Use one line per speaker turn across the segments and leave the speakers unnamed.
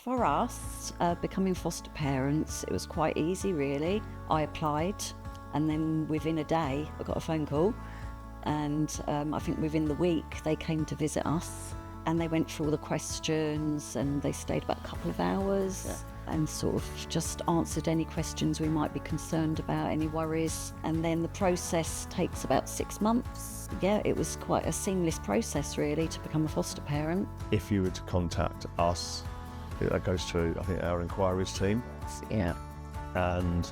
For us, becoming foster parents, it was quite easy really. I applied and then within a day I got a phone call, and I think within the week they came to visit us and they went through all the questions and they stayed about a couple of hours and sort of just answered any questions we might be concerned about, any worries. And then the process takes about 6 months. Yeah, it was quite a seamless process really to become a foster parent.
If you were to contact us, that goes to, I think, our enquiries team.
Yeah.
And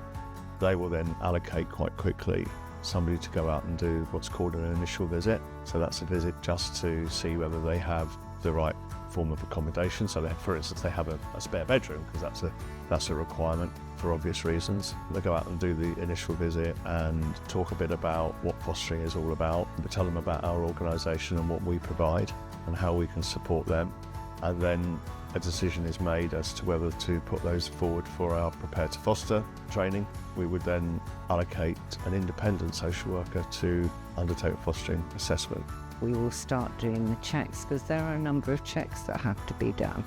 they will then allocate quite quickly somebody to go out and do what's called an initial visit. So that's a visit just to see whether they have the right form of accommodation. So they, for instance, they have a spare bedroom, because that's a requirement for obvious reasons. They go out and do the initial visit and talk a bit about what fostering is all about. We tell them about our organisation and what we provide and how we can support them. And then a decision is made as to whether to put those forward for our Prepare to Foster training. We would then allocate an independent social worker to undertake a fostering assessment.
We will start doing the checks, because there are a number of checks that have to be done.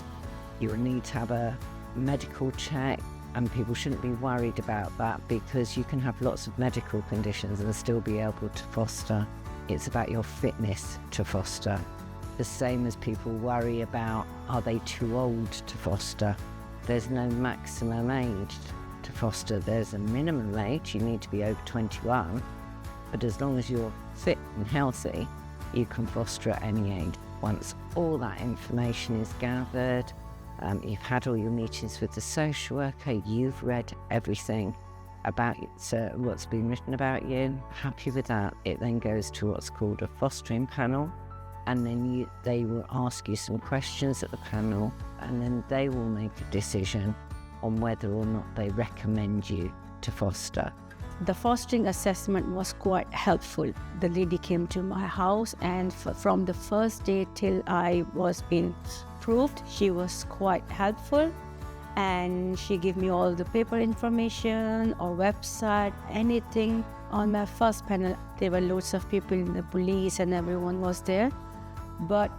You will need to have a medical check, and people shouldn't be worried about that, because you can have lots of medical conditions and still be able to foster. It's about your fitness to foster. The same as people worry about, are they too old to foster? There's no maximum age to foster. There's a minimum age. You need to be over 21. But as long as you're fit and healthy, you can foster at any age. Once all that information is gathered, you've had all your meetings with the social worker, you've read everything about what's been written about you, happy with that, it then goes to what's called a fostering panel. And then they will ask you some questions at the panel, and then they will make a decision on whether or not they recommend you to foster.
The fostering assessment was quite helpful. The lady came to my house, and from the first day till I was being approved, she was quite helpful. And she gave me all the paper information or website, anything. On my first panel, there were loads of people in the police and everyone was there. But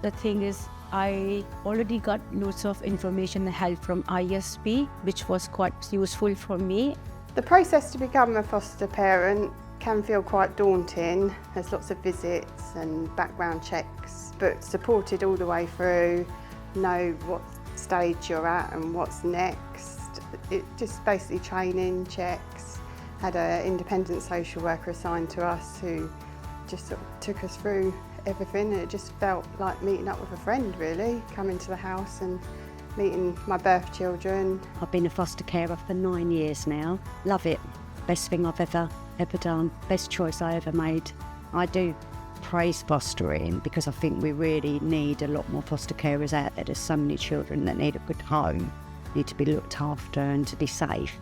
the thing is, I already got loads of information and help from ISP, which was quite useful for me.
The process to become a foster parent can feel quite daunting. There's lots of visits and background checks, but supported all the way through, know what stage you're at and what's next. It just basically training, checks. Had an independent social worker assigned to us who just sort of took us through everything, and it just felt like meeting up with a friend really, coming to the house and meeting my birth children.
I've been a foster carer for 9 years now. Love it. Best thing I've ever done. Best choice I ever made. I do praise fostering because I think we really need a lot more foster carers out there. There's so many children that need a good home, need to be looked after and to be safe.